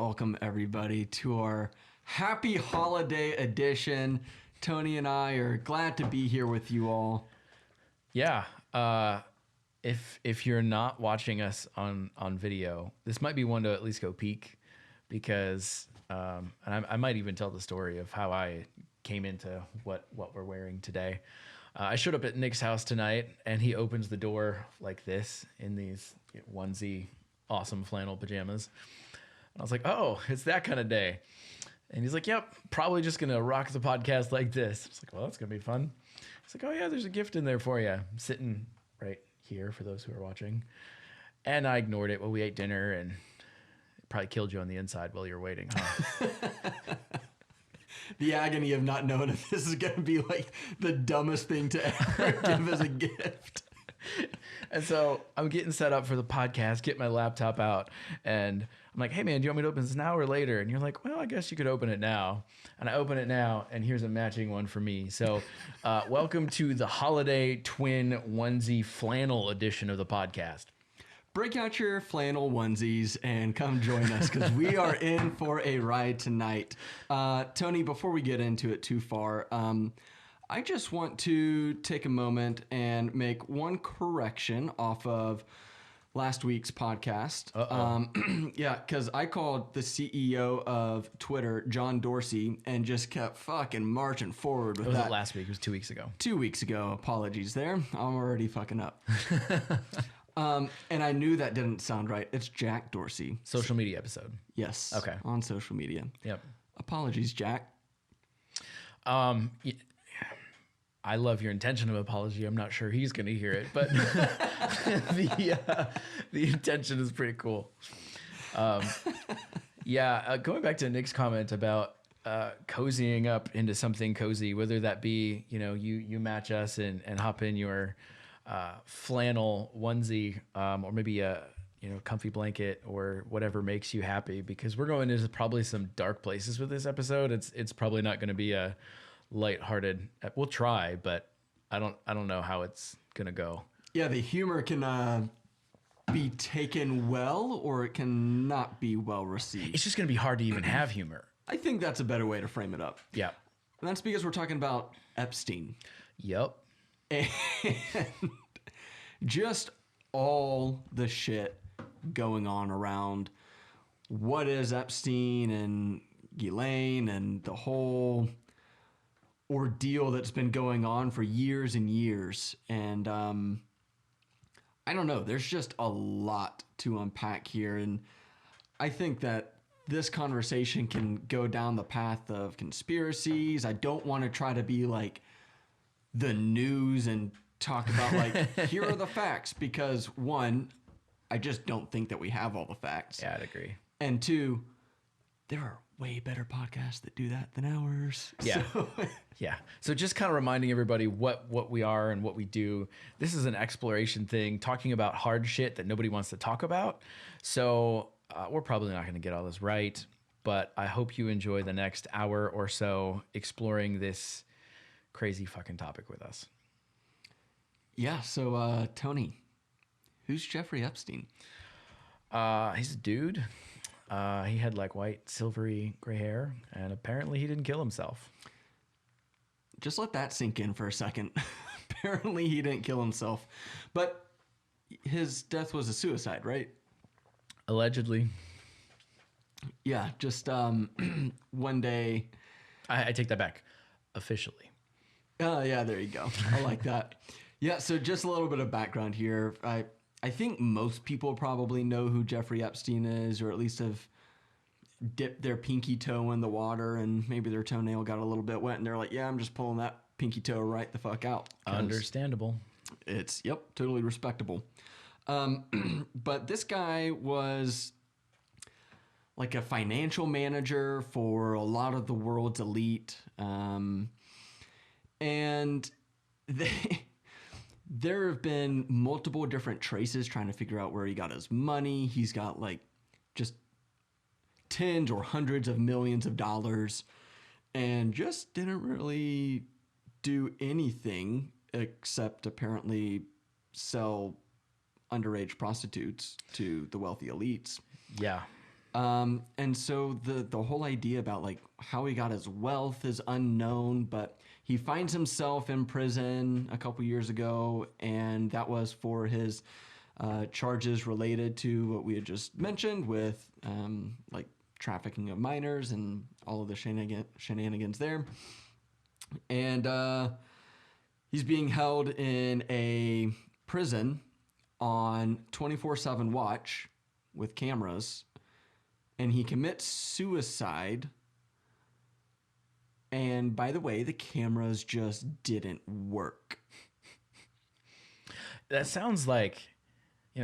welcome everybody to our happy holiday edition. Tony and I are glad to be here with you all. Yeah. If you're not watching us on video, this might be one to at least go peek because, and I might even tell the story of how I came into what we're wearing today. I showed up at Nick's house tonight and he opens the door like this in these onesie awesome flannel pajamas. And I was like, oh, it's that kind of day. And he's like, yep, probably just going to rock the podcast like this. I was like, well, that's going to be fun. He's like, oh yeah, there's a gift in there for you. I'm sitting right here for those who are watching. And I ignored it while we ate dinner and it probably killed you on the inside while you were waiting, huh? The agony of not knowing if this is going to be like the dumbest thing to ever give as a gift. And so I'm getting set up for the podcast, get my laptop out, and I'm like, hey man, do you want me to open this now or later? And you're like, well, I guess you could open it now. And I open it now, and here's a matching one for me. So welcome to the holiday twin onesie flannel edition of the podcast. Break out your flannel onesies and come join us because we are in for a ride tonight. Tony, before we get into it too far, I just want to take a moment and make one correction off of last week's podcast. Yeah, because I called the CEO of Twitter, John Dorsey, and just kept fucking marching forward with that. It wasn't last week. It was 2 weeks ago. 2 weeks ago. Apologies there. I'm already fucking up. And I knew that didn't sound right. It's Jack Dorsey. Social media episode. Yes. Okay. On social media. Yep. Apologies, Jack. I love your intention of apology. I'm not sure he's going to hear it, but the intention is pretty cool. Going back to Nick's comment about cozying up into something cozy, whether that be, you match us and hop in your flannel onesie or maybe a comfy blanket or whatever makes you happy, because we're going into probably some dark places with this episode. It's probably not going to be a lighthearted. We'll try, but I don't know how it's gonna go. Yeah, the humor can be taken well, or it can not be well received. It's just gonna be hard to even have humor. I think that's a better way to frame it up. Yeah, and that's because we're talking about Epstein. Yep. And just all the shit going on around what is Epstein and Ghislane and the whole ordeal that's been going on for years and years. And I don't know, there's just a lot to unpack here. And I think that this conversation can go down the path of conspiracies. I don't want to try to be like the news and talk about like, here are the facts, because one, I just don't think that we have all the facts. Yeah, I'd agree. And two, there are way better podcasts that do that than ours. Yeah. So. Yeah. So just kind of reminding everybody what we are and what we do. This is an exploration thing, talking about hard shit that nobody wants to talk about. So we're probably not going to get all this right, but I hope you enjoy the next hour or so exploring this crazy fucking topic with us. Yeah. So Tony, who's Jeffrey Epstein? He's a dude. He had like white, silvery gray hair, and apparently he didn't kill himself. Just let that sink in for a second. Apparently he didn't kill himself, but his death was a suicide, right? Allegedly. Yeah, just one day. I take that back. Officially. Oh, yeah, there you go. I like that. Yeah, so just a little bit of background here. I think most people probably know who Jeffrey Epstein is, or at least have dipped their pinky toe in the water and maybe their toenail got a little bit wet and they're like, yeah, I'm just pulling that pinky toe right the fuck out. Understandable. It's, totally respectable. But this guy was like a financial manager for a lot of the world's elite. And there have been multiple different traces trying to figure out where he got his money. He's got like just tens or hundreds of millions of dollars and just didn't really do anything except apparently sell underage prostitutes to the wealthy elites. Yeah. And so the whole idea about like how he got his wealth is unknown, but he finds himself in prison a couple years ago, and that was for his charges related to what we had just mentioned with like trafficking of minors and all of the shenanigans there. And he's being held in a prison on 24/7 watch with cameras, and he commits suicide. And by the way, the cameras just didn't work. That sounds like,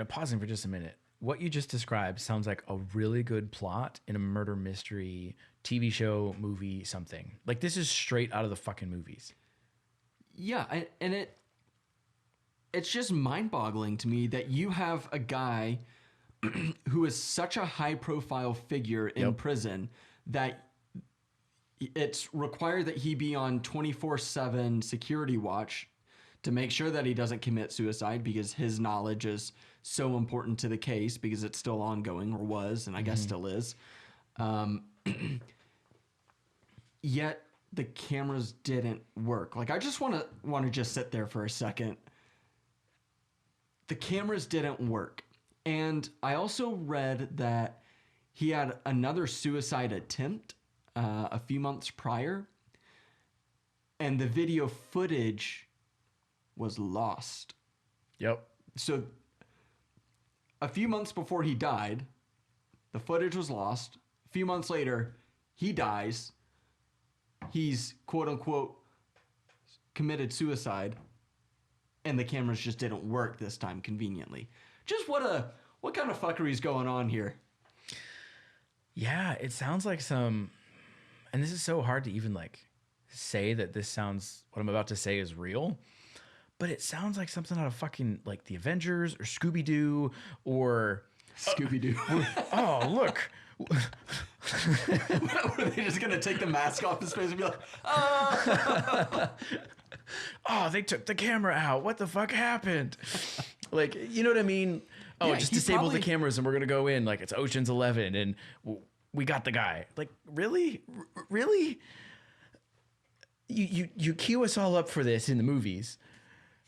pausing for just a minute. What you just described sounds like a really good plot in a murder mystery, TV show, movie, something. Like this is straight out of the fucking movies. Yeah, and it's just mind-boggling to me that you have a guy who is such a high-profile figure in prison that it's required that he be on 24/7 security watch to make sure that he doesn't commit suicide, because his knowledge is so important to the case, because it's still ongoing, or was, and I guess still is. Yet the cameras didn't work. Like, I just want to just sit there for a second. The cameras didn't work. And I also read that he had another suicide attempt a few months prior, and the video footage was lost. Yep. So a few months before he died, the footage was lost. A few months later, he dies. He's quote unquote committed suicide, and the cameras just didn't work this time conveniently. Just what kind of fuckery is going on here? Yeah, it sounds like some, and this is so hard to even like say that this sounds, what I'm about to say is real, but it sounds like something out of fucking like the Avengers or Scooby-Doo or Scooby-Doo. Oh, look. Were they just going to take the mask off his face and be like, oh, they took the camera out. What the fuck happened? Like, you know what I mean? Oh, Yeah, just he disable probably- the cameras and we're going to go in like it's Ocean's 11 and we got the guy. Like, really? Really? You cue us all up for this in the movies.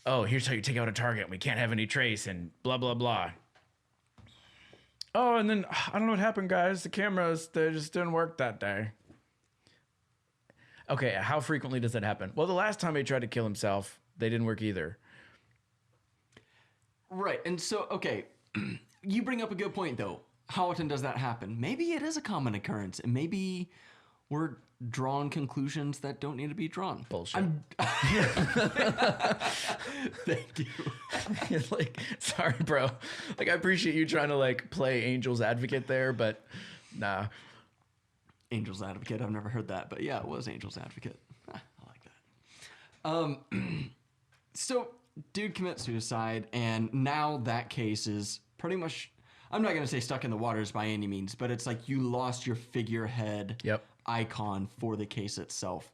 Oh, here's how you take out a target. We can't have any trace and blah, blah, blah. Oh, and then I don't know what happened, guys. The cameras, they just didn't work that day. Okay, how frequently does that happen? Well, the last time he tried to kill himself, they didn't work either. Right. And so, okay, you bring up a good point, though. How often does that happen? Maybe it is a common occurrence, and maybe we're drawing conclusions that don't need to be drawn. Bullshit. Thank you. Like, sorry, bro. Like, I appreciate you trying to like play angel's advocate there, but nah. Angel's advocate. I've never heard that, but yeah, it was Angel's advocate. I like that. So dude commits suicide, and now that case is pretty much, I'm not going to say stuck in the waters by any means, but it's like you lost your figurehead icon for the case itself.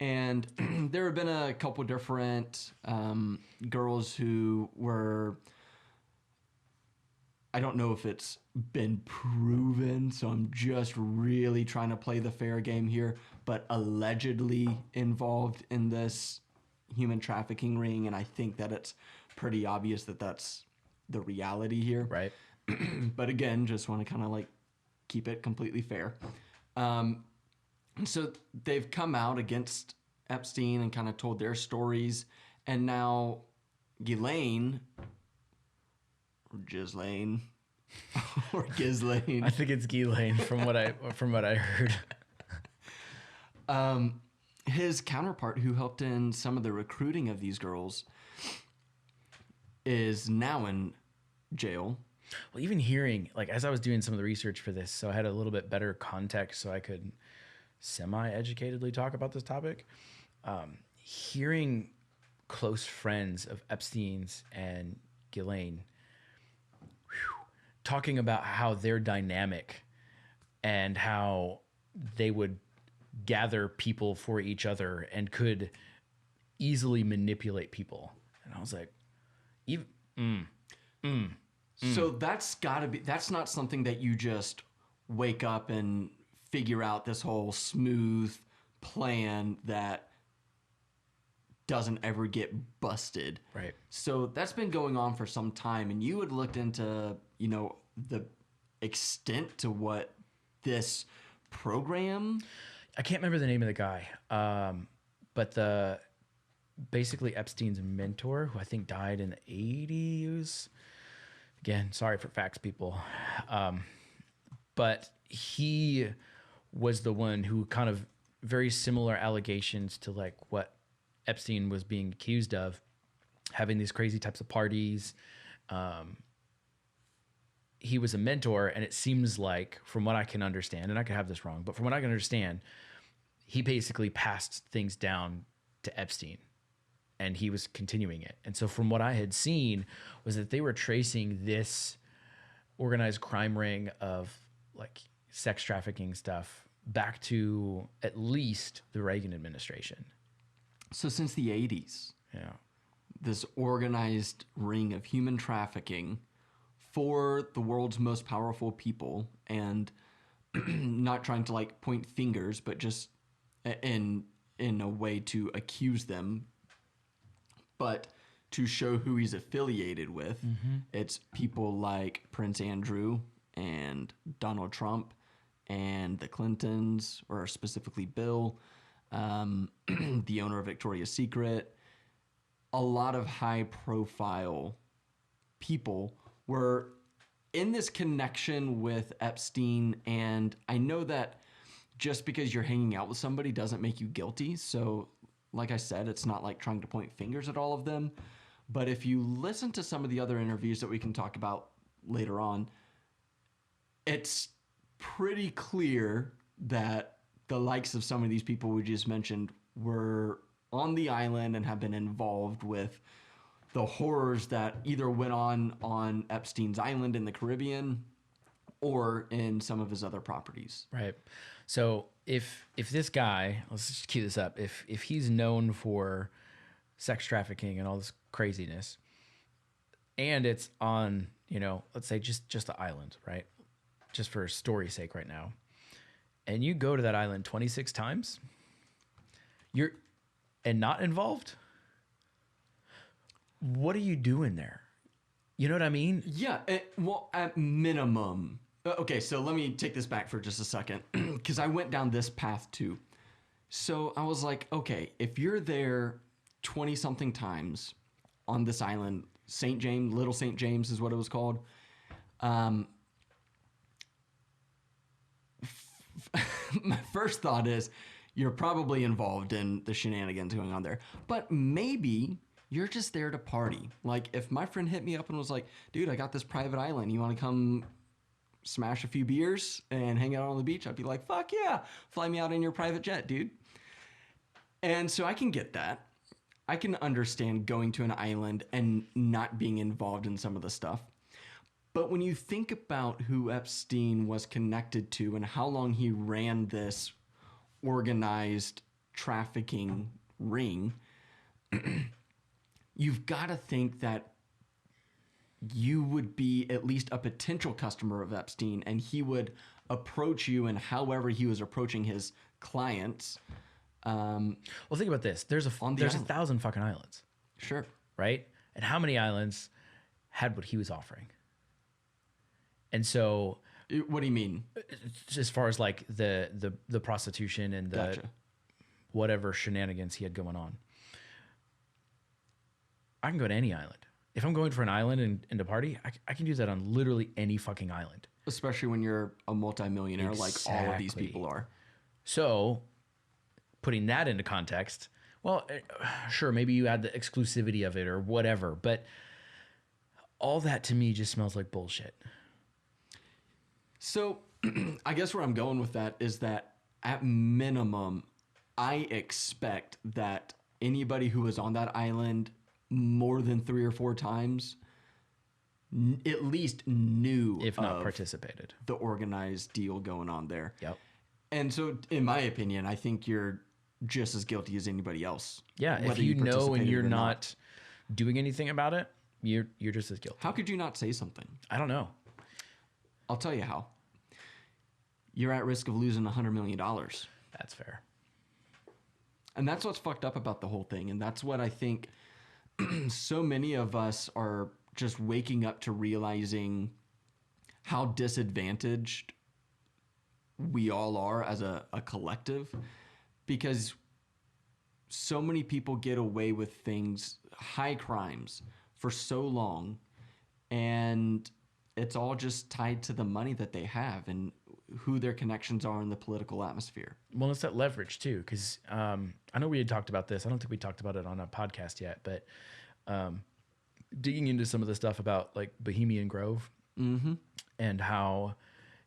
And there have been a couple different girls who were, I don't know if it's been proven, so I'm just really trying to play the fair game here, but allegedly involved in this human trafficking ring, and I think that it's pretty obvious that that's the reality here. Right. But again, just want to kind of like keep it completely fair. So they've come out against Epstein and kind of told their stories, and now Ghislane or Ghislane or Ghislane. I think it's Ghislane from what I heard. His counterpart, who helped in some of the recruiting of these girls, is now in jail. Well, even hearing, like, as I was doing some of the research for this, so I had a little bit better context so I could semi-educatedly talk about this topic. Hearing close friends of Epstein's and Ghislane talking about how they're dynamic and how they would gather people for each other and could easily manipulate people. And I was like, So that's gotta be, that's not something that you just wake up and figure out this whole smooth plan that doesn't ever get busted. Right. So that's been going on for some time, and you had looked into, you know, the extent to what this program. I can't remember the name of the guy, but basically Epstein's mentor, who I think died in the 80s. Again, sorry for facts, people. But he was the one who kind of very similar allegations to like what Epstein was being accused of, having these crazy types of parties. He was a mentor, and it seems like, from what I can understand, and I could have this wrong, but from what I can understand, he basically passed things down to Epstein, and he was continuing it. And so from what I had seen was that they were tracing this organized crime ring of like sex trafficking stuff back to at least the Reagan administration. So since the 80s, Yeah. this organized ring of human trafficking for the world's most powerful people, and not trying to like point fingers, but just in a way to accuse them, but to show who he's affiliated with. It's people like Prince Andrew and Donald Trump and the Clintons, or specifically Bill, the owner of Victoria's Secret. A lot of high profile people were in this connection with Epstein. And I know that just because you're hanging out with somebody doesn't make you guilty. So like I said, it's not like trying to point fingers at all of them. But if you listen to some of the other interviews that we can talk about later on, it's pretty clear that the likes of some of these people we just mentioned were on the island and have been involved with the horrors that either went on Epstein's Island in the Caribbean or in some of his other properties. Right. So if this guy, let's just cue this up, if he's known for sex trafficking and all this craziness, and it's on, you know, let's say just the island, right? Just for story's sake right now. And you go to that island 26 times, and not involved, what are you doing there? You know what I mean? Yeah, well, at minimum. Okay, so let me take this back for just a second, because I went down this path too. So I was like, okay, if you're there 20-something times on this island, St. James, Little St. James is what it was called. My first thought is you're probably involved in the shenanigans going on there, but maybe you're just there to party. Like if my friend hit me up and was like, dude, I got this private island. You want to come smash a few beers and hang out on the beach? I'd be like, fuck yeah. Fly me out in your private jet, dude. And so I can get that. I can understand going to an island and not being involved in some of the stuff. But when you think about who Epstein was connected to and how long he ran this organized trafficking ring, you've got to think that you would be at least a potential customer of Epstein, and he would approach you in however he was approaching his clients. Well, think about this. There's 1,000 fucking islands. Sure. Right? And how many islands had what he was offering? And so, what do you mean? As far as like the prostitution and the Gotcha. whatever shenanigans he had going on, I can go to any island. If I'm going for an island and to party, I can do that on literally any fucking island. Especially when you're a multimillionaire like all of these Exactly. people are. So, putting that into context, well, sure, maybe you add the exclusivity of it or whatever, but all that to me just smells like bullshit. So I guess where I'm going with that is that at minimum, I expect that anybody who was on that island more than 3 or 4 times at least knew, If not of participated. the organized deal going on there. Yep. And so in my opinion, I think you're just as guilty as anybody else. Yeah, if whether you know and participated you're or not doing anything about it, you're just as guilty. How could you not say something? I don't know. I'll tell you how. you're at risk of losing $100 million. That's fair. And that's what's fucked up about the whole thing. And that's what I think so many of us are just waking up to realizing how disadvantaged we all are as a collective, because so many people get away with things, high crimes, for so long, and it's all just tied to the money that they have and who their connections are in the political atmosphere. Well, it's that leverage too, because I know we had talked about this. I don't think we talked about it on a podcast yet, but digging into some of the stuff about like Bohemian Grove and how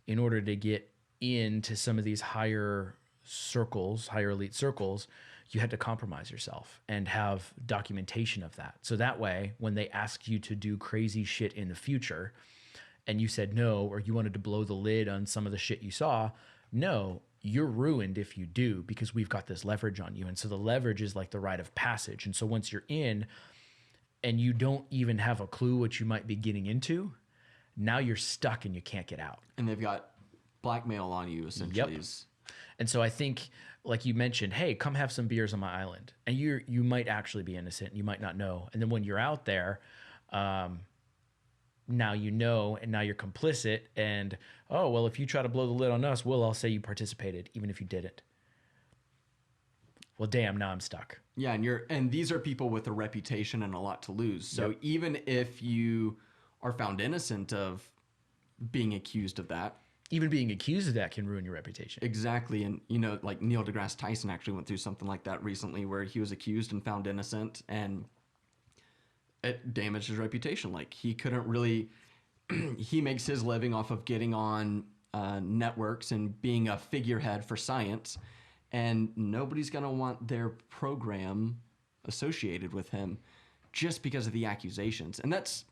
in order to get into some of these higher circles, higher elite circles, you had to compromise yourself and have documentation of that. So that way, when they asked you to do crazy shit in the future and you said no, or you wanted to blow the lid on some of the shit you saw, no, you're ruined if you do, because we've got this leverage on you. And so the leverage is like the rite of passage. And so once you're in and you don't even have a clue what you might be getting into, now you're stuck and you can't get out. And they've got blackmail on you, essentially. Yep. And so I think, like you mentioned, hey, come have some beers on my island. And you might actually be innocent. You might not know. And then when you're out there, now you know, and now you're complicit. And, oh, well, if you try to blow the lid on us, I'll say you participated, even if you didn't. Well, damn, now I'm stuck. Yeah, and these are people with a reputation and a lot to lose. So even if you are found innocent of being accused of that, even being accused of that can ruin your reputation. Exactly. And, like Neil deGrasse Tyson actually went through something like that recently, where he was accused and found innocent, and it damaged his reputation. Like, he couldn't really, he makes his living off of getting on networks and being a figurehead for science, and nobody's going to want their program associated with him just because of the accusations. And that's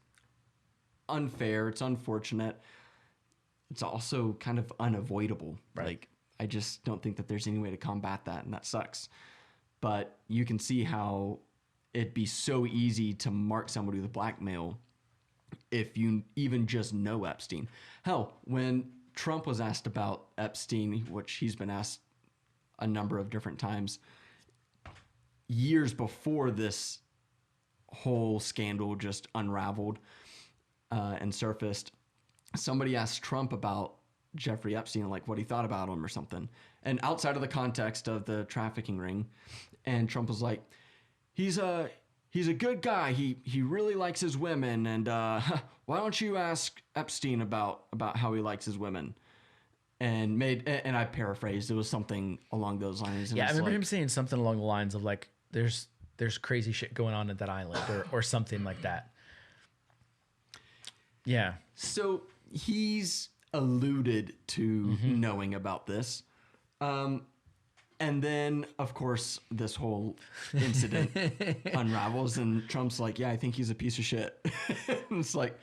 unfair. It's unfortunate. It's also kind of unavoidable. Right. Like, I just don't think that there's any way to combat that, and that sucks. But you can see how it'd be so easy to mark somebody with blackmail if you even just know Epstein. Hell, when Trump was asked about Epstein, which he's been asked a number of different times, years before this whole scandal just unraveled and surfaced, somebody asked Trump about Jeffrey Epstein, like what he thought about him or something. And outside of the context of the trafficking ring, and Trump was like, he's a good guy. He really likes his women. And why don't you ask Epstein about how he likes his women? And I paraphrased, it was something along those lines. And yeah, I remember him saying something along the lines of like, there's crazy shit going on at that island or something like that. Yeah. So he's alluded to knowing about this. And then, of course, this whole incident unravels, and Trump's like, yeah, I think he's a piece of shit. It's like,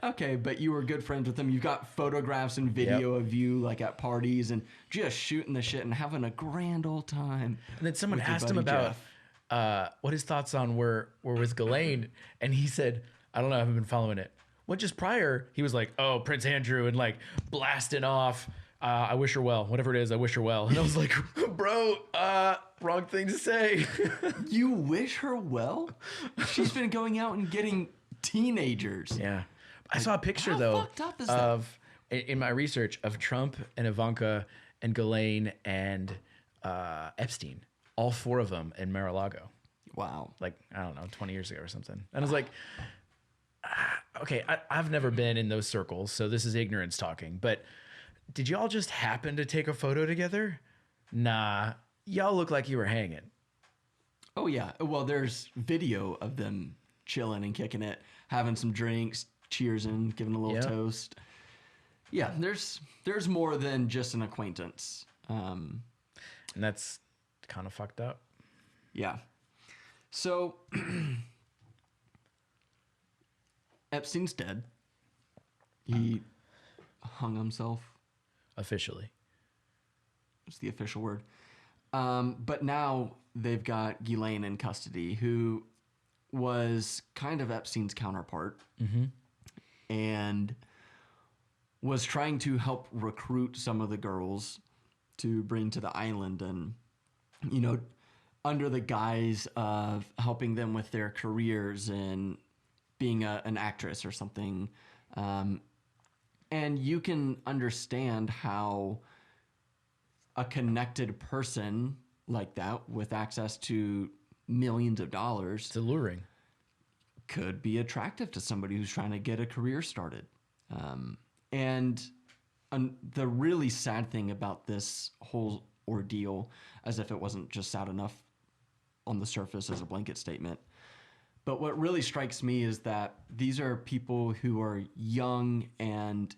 okay, but you were good friends with him. You've got photographs and video of you like at parties and just shooting the shit and having a grand old time. And then someone asked him about what his thoughts on were with Ghislane, and he said, I don't know, I haven't been following it. Well, just prior, he was like, oh, Prince Andrew, and like blasting off, I wish her well, whatever it is, I wish her well. And I was like, bro, wrong thing to say. You wish her well? She's been going out and getting teenagers. Yeah. I saw a picture, how though, fucked up is of, in my research, of Trump and Ivanka and Ghislane and Epstein, all four of them in Mar-a-Lago. Wow. Like, I don't know, 20 years ago or something. And I was like, okay, I've never been in those circles, so this is ignorance talking, but did y'all just happen to take a photo together? Nah, y'all look like you were hanging. Oh, yeah. Well, there's video of them chilling and kicking it, having some drinks, cheersing, giving a little toast. Yeah, there's more than just an acquaintance. And that's kind of fucked up. Yeah. So, Epstein's dead. He hung himself. Officially. It's the official word. But now they've got Ghislane in custody, who was kind of Epstein's counterpart. And was trying to help recruit some of the girls to bring to the island, and, you know, under the guise of helping them with their careers and being an actress or something. And you can understand how a connected person like that with access to millions of dollars, It's alluring. could be attractive to somebody who's trying to get a career started. And the really sad thing about this whole ordeal, as if it wasn't just sad enough on the surface as a blanket statement, but what really strikes me is that these are people who are young and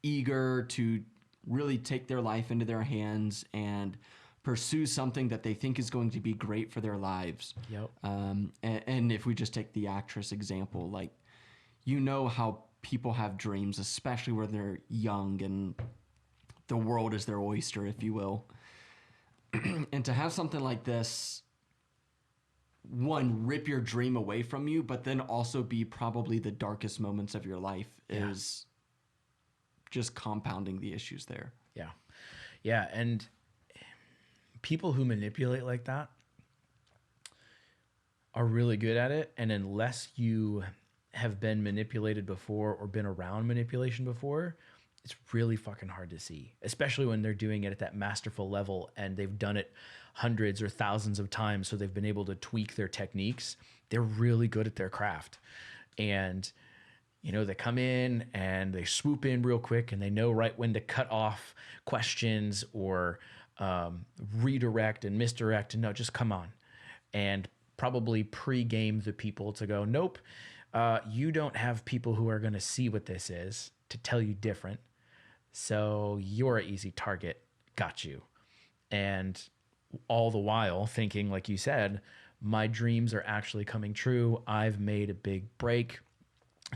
eager to really take their life into their hands and pursue something that they think is going to be great for their lives. Yep. And if we just take the actress example, like, you know how people have dreams, especially when they're young and the world is their oyster, if you will. And to have something like this, one, rip your dream away from you, but then also be probably the darkest moments of your life, is just compounding the issues there. Yeah. Yeah. And people who manipulate like that are really good at it. And unless you have been manipulated before or been around manipulation before, it's really fucking hard to see, especially when they're doing it at that masterful level and they've done it hundreds or thousands of times. So they've been able to tweak their techniques. They're really good at their craft. And, you know, they come in and they swoop in real quick and they know right when to cut off questions or redirect and misdirect. And no, just come on. And probably pre-game the people to go, nope, you don't have people who are going to see what this is to tell you different. So you're an easy target. Got you. And all the while thinking, like you said, my dreams are actually coming true. I've made a big break.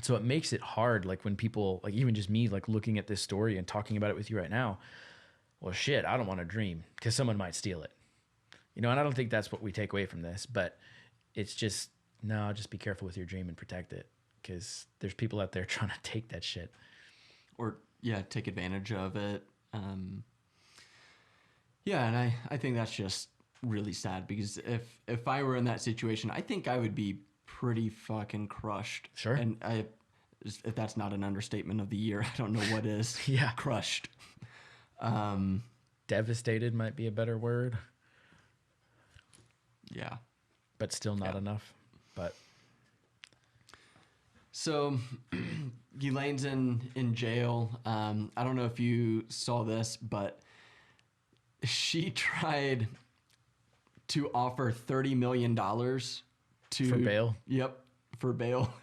So it makes it hard. Like when people, like even just me, like looking at this story and talking about it with you right now, well, shit, I don't want to dream because someone might steal it. You know, and I don't think that's what we take away from this, but it's just, no, just be careful with your dream and protect it because there's people out there trying to take that shit. Or, yeah, take advantage of it. Yeah, and I think that's just really sad because if I were in that situation, I think I would be pretty fucking crushed. Sure. And if that's not an understatement of the year, I don't know what is. Yeah. Crushed. Devastated might be a better word. Yeah. But still not enough. But so Ghislane's in jail. I don't know if you saw this, but she tried to offer $30 million for bail. Yep, for bail.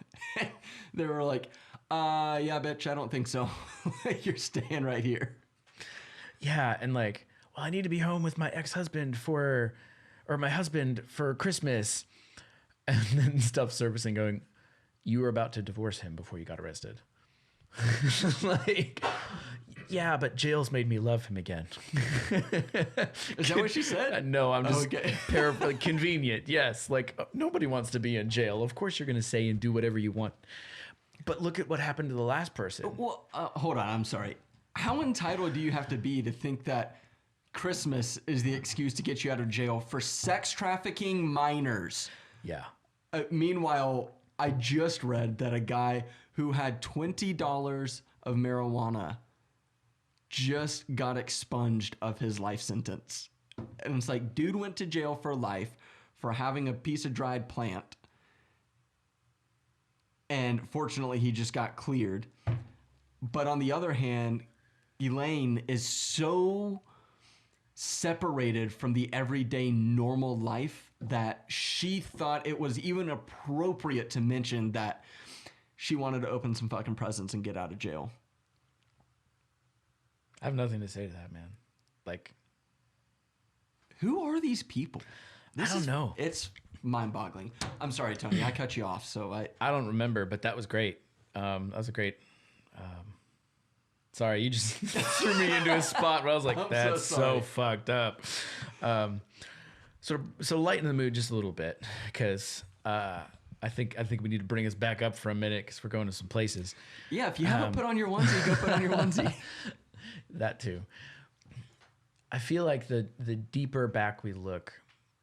They were like, yeah, bitch, I don't think so. You're staying right here. Yeah, and like, well, I need to be home with my ex-husband or my husband for Christmas. And then stuff surfacing going, you were about to divorce him before you got arrested. Like, yeah, but jail's made me love him again. Is that what she said? No, I'm just okay. Convenient. Yes. Like nobody wants to be in jail. Of course you're going to say and do whatever you want. But look at what happened to the last person. Well, hold on. I'm sorry. How entitled do you have to be to think that Christmas is the excuse to get you out of jail for sex trafficking minors? Yeah. Meanwhile, I just read that a guy who had $20 of marijuana just got expunged of his life sentence. And it's like, dude went to jail for life for having a piece of dried plant. And fortunately, he just got cleared. But on the other hand, Elaine is so separated from the everyday normal life that she thought it was even appropriate to mention that she wanted to open some fucking presents and get out of jail. I have nothing to say to that, man. Like, who are these people? I don't know. It's mind-boggling. I'm sorry, Tony. I cut you off, so I don't remember, but that was great. That was a great. Sorry, you just threw me into a spot where I was like, "That's so fucked up." So lighten the mood just a little bit because I I think we need to bring us back up for a minute because we're going to some places. Yeah, if you haven't put on your onesie, go put on your onesie. That too. I feel like the deeper back we look,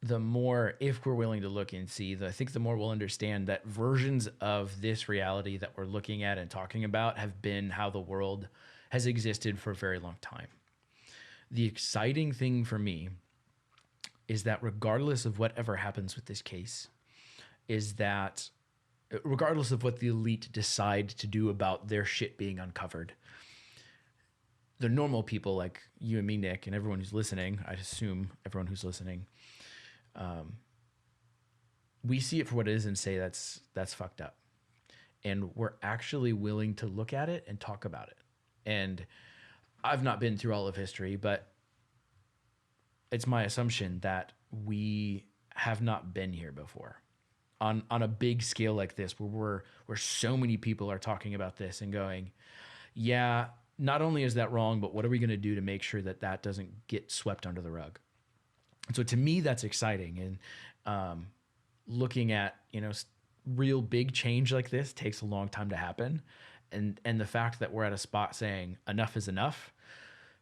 the more, if we're willing to look and see, I think the more we'll understand that versions of this reality that we're looking at and talking about have been how the world has existed for a very long time. The exciting thing for me is that regardless of whatever happens with this case, is that regardless of what the elite decide to do about their shit being uncovered, the normal people like you and me, Nick, and everyone who's listening, I assume everyone who's listening, we see it for what it is and say that's fucked up. And we're actually willing to look at it and talk about it. And I've not been through all of history, but it's my assumption that we have not been here before on a big scale like this, where so many people are talking about this and going, yeah, not only is that wrong, but what are we going to do to make sure that that doesn't get swept under the rug? And so to me, that's exciting. And looking at, real big change like this takes a long time to happen. And the fact that we're at a spot saying enough is enough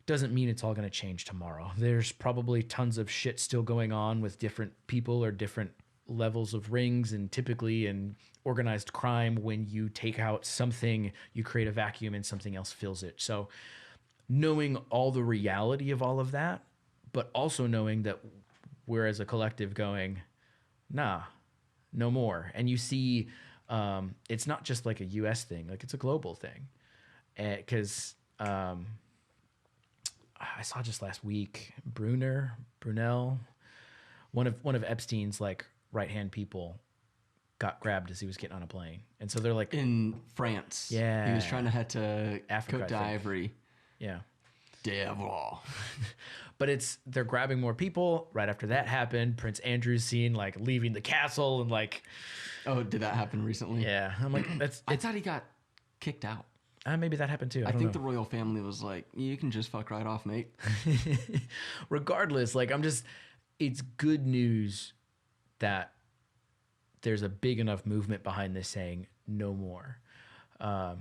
doesn't mean it's all going to change tomorrow. There's probably tons of shit still going on with different people or different levels of rings, and typically in organized crime, when you take out something, you create a vacuum and something else fills it. So knowing all the reality of all of that, but also knowing that we're as a collective going, nah, no more. And you see, it's not just like a US thing, like it's a global thing. Because I saw just last week, Brunel, one of Epstein's like right-hand people got grabbed as he was getting on a plane. And so they're like in France. Yeah. He was trying to head to Africa, Côte d'Ivory. Yeah. Devil. But they're grabbing more people. Right after that happened, Prince Andrew's seen like leaving the castle and like. Oh, did that happen recently? Yeah. I'm like, I thought he got kicked out. Maybe that happened too. I think the royal family was like, you can just fuck right off, mate. Regardless, like it's good news that there's a big enough movement behind this saying no more. The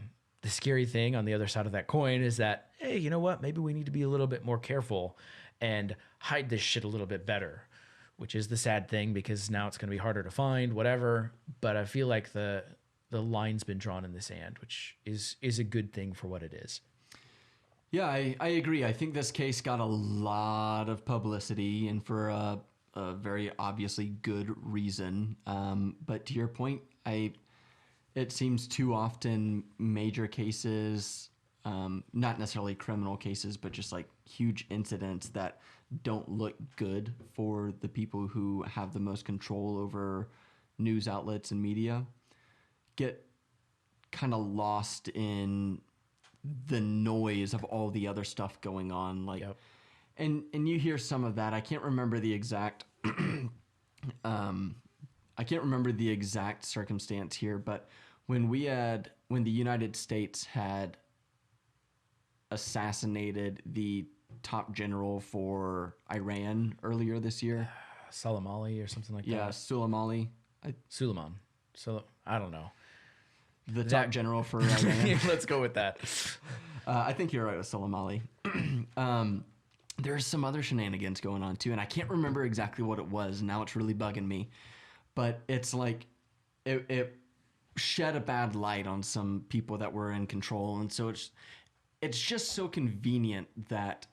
scary thing on the other side of that coin is that, hey, you know what? Maybe we need to be a little bit more careful and hide this shit a little bit better, which is the sad thing because now it's going to be harder to find, whatever. But I feel like the line's been drawn in the sand, which is a good thing for what it is. Yeah, I agree. I think this case got a lot of publicity and for a very obviously good reason. But to your point, it seems too often major cases, not necessarily criminal cases, but just like huge incidents that don't look good for the people who have the most control over news outlets and media, get kind of lost in the noise of all the other stuff going on. Like, Yep. and you hear some of that. I can't remember the exact, circumstance here, but when the United States had assassinated the top general for Iran earlier this year, Salamali or something like yeah, that. Suleimani, Suleiman. So I don't know. the top general for Iran. Let's go with that. I think you're right with Soleimani. There's some other shenanigans going on too, and I can't remember exactly what it was. Now it's really bugging me, but it's like it shed a bad light on some people that were in control, and so it's just so convenient that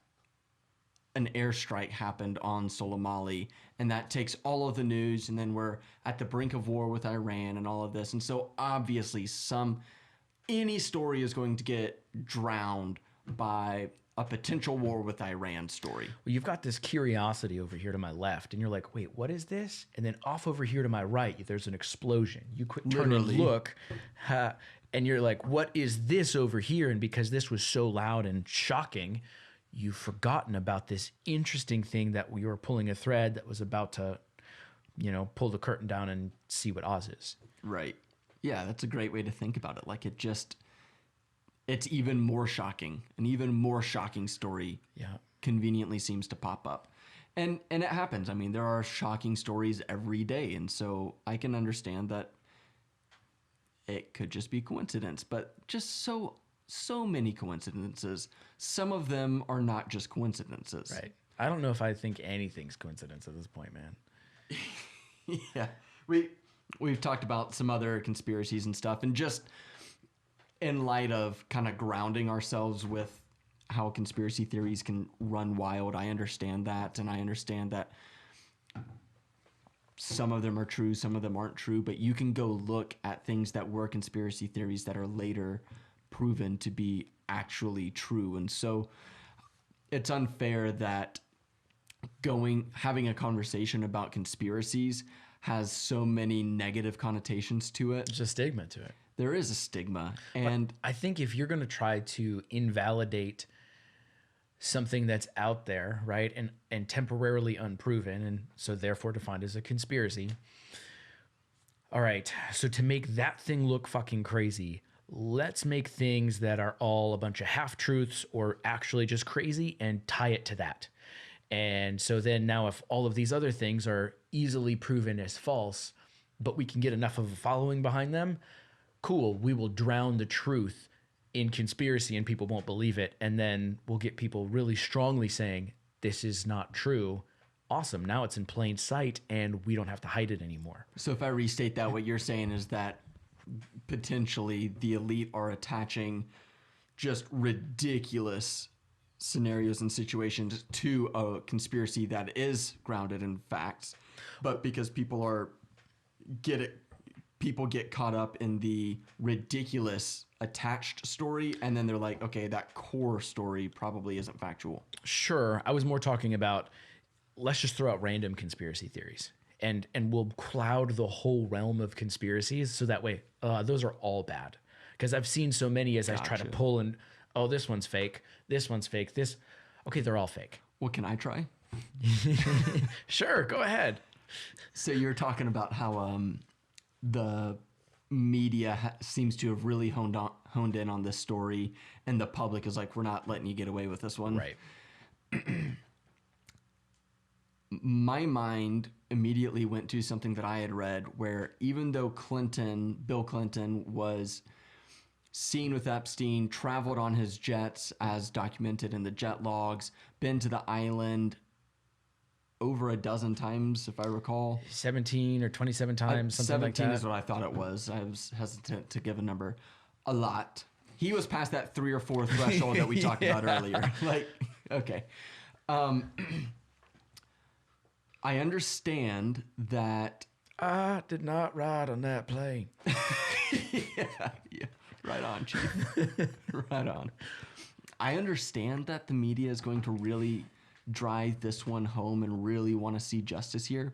an airstrike happened on Soleimani, and that takes all of the news, and then we're at the brink of war with Iran and all of this, and so obviously any story is going to get drowned by a potential war with Iran story. Well, you've got this curiosity over here to my left, and you're like, wait, what is this? And then off over here to my right, there's an explosion. You turn and look, and you're like, what is this over here? And because this was so loud and shocking, you've forgotten about this interesting thing that we were pulling a thread that was about to, pull the curtain down and see what Oz is. Right. Yeah, that's a great way to think about it. Like it's even more shocking. An even more shocking story conveniently seems to pop up. And it happens. I mean, there are shocking stories every day. And so I can understand that it could just be coincidence, but just so many coincidences. Some of them are not just coincidences. Right. I don't know if I think anything's coincidence at this point, man. Yeah. We've talked about some other conspiracies and stuff, and just in light of kind of grounding ourselves with how conspiracy theories can run wild, I understand that, and I understand that some of them are true, some of them aren't true, but you can go look at things that were conspiracy theories that are later proven to be actually true. And so it's unfair that having a conversation about conspiracies has so many negative connotations to it. There's a stigma to it. There is a stigma. And I think if you're going to try to invalidate something that's out there, right, and temporarily unproven, and so therefore defined as a conspiracy. All right, so to make that thing look fucking crazy, let's make things that are all a bunch of half-truths or actually just crazy and tie it to that. And so then now if all of these other things are easily proven as false, but we can get enough of a following behind them, cool, we will drown the truth in conspiracy and people won't believe it. And then we'll get people really strongly saying, this is not true. Awesome. Now it's in plain sight and we don't have to hide it anymore. so if I restate that, what you're saying is that potentially the elite are attaching just ridiculous scenarios and situations to a conspiracy that is grounded in facts, but because people get caught up in the ridiculous attached story, and then they're like, okay, that core story probably isn't factual. Sure. I was more talking about, let's just throw out random conspiracy theories and we'll cloud the whole realm of conspiracies. So that way, those are all bad. Because I've seen so many as I try to pull and, oh, this one's fake. This one's fake. Okay, they're all fake. Well, can I try? Sure. Go ahead. So you're talking about how the media seems to have really honed in on this story, and the public is like, we're not letting you get away with this one. Right. My mind immediately went to something that I had read where even though Bill Clinton was seen with Epstein, traveled on his jets as documented in the jet logs, been to the island over a dozen times, if I recall. 17 or 27 times, something like that. 17 is what I thought it was. I was hesitant to give a number. A lot. He was past that 3 or 4 threshold that we talked about earlier. Like, okay. I understand that... I did not ride on that plane. yeah. Right on, Chief. Right on. I understand that the media is going to really drive this one home and really want to see justice here.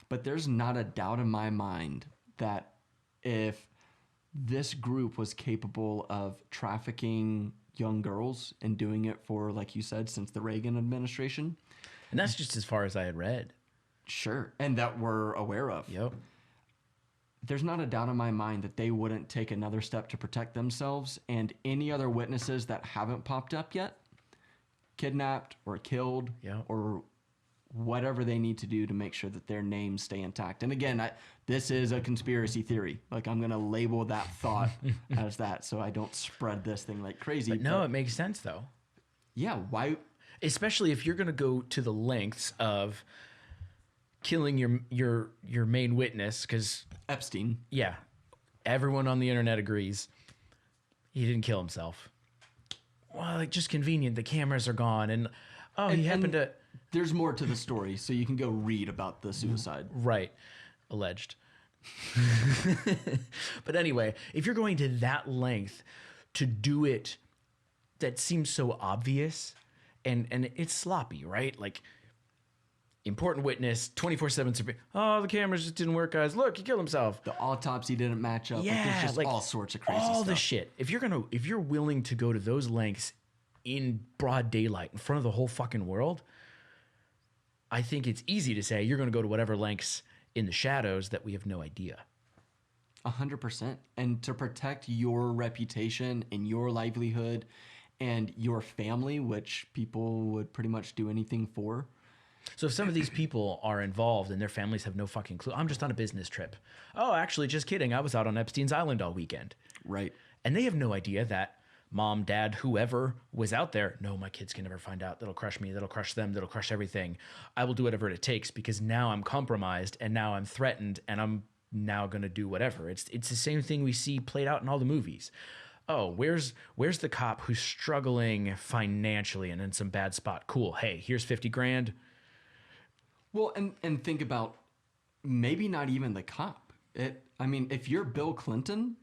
But there's not a doubt in my mind that if this group was capable of trafficking young girls and doing it for, like you said, since the Reagan administration. And that's just as far as I had read. Sure. And that we're aware of. Yep. There's not a doubt in my mind that they wouldn't take another step to protect themselves and any other witnesses that haven't popped up yet, kidnapped or killed, or whatever they need to do to make sure that their names stay intact. And again, this is a conspiracy theory. Like, I'm going to label that thought as that so I don't spread this thing like crazy. But no, it makes sense, though. Yeah, why? Especially if you're going to go to the lengths of killing your main witness, because Epstein. Yeah, everyone on the internet agrees he didn't kill himself. Well, like, just convenient. The cameras are gone, and he happened to. There's more to the story, so you can go read about the suicide. Right, alleged. But anyway, if you're going to that length to do it, that seems so obvious, and it's sloppy, right? Like, important witness, 24/7 surveillance. Oh, the cameras just didn't work, guys. Look, he killed himself. The autopsy didn't match up. Yeah, there's just all sorts of crazy all stuff. the shit. If you're willing to go to those lengths in broad daylight in front of the whole fucking world, I think it's easy to say you're going to go to whatever lengths in the shadows that we have no idea. 100%. And to protect your reputation and your livelihood and your family, which people would pretty much do anything for, So if some of these people are involved and their families have no fucking clue, I'm just on a business trip. Oh, actually, just kidding. I was out on Epstein's Island all weekend. Right. And they have no idea that mom, dad, whoever was out there. No, my kids can never find out. That'll crush me. That'll crush them. That'll crush everything. I will do whatever it takes because now I'm compromised and now I'm threatened and I'm now going to do whatever. It's the same thing we see played out in all the movies. Oh, where's the cop who's struggling financially and in some bad spot? Cool. Hey, here's 50 grand. Well, and think about maybe not even the cop. I mean, if you're Bill Clinton,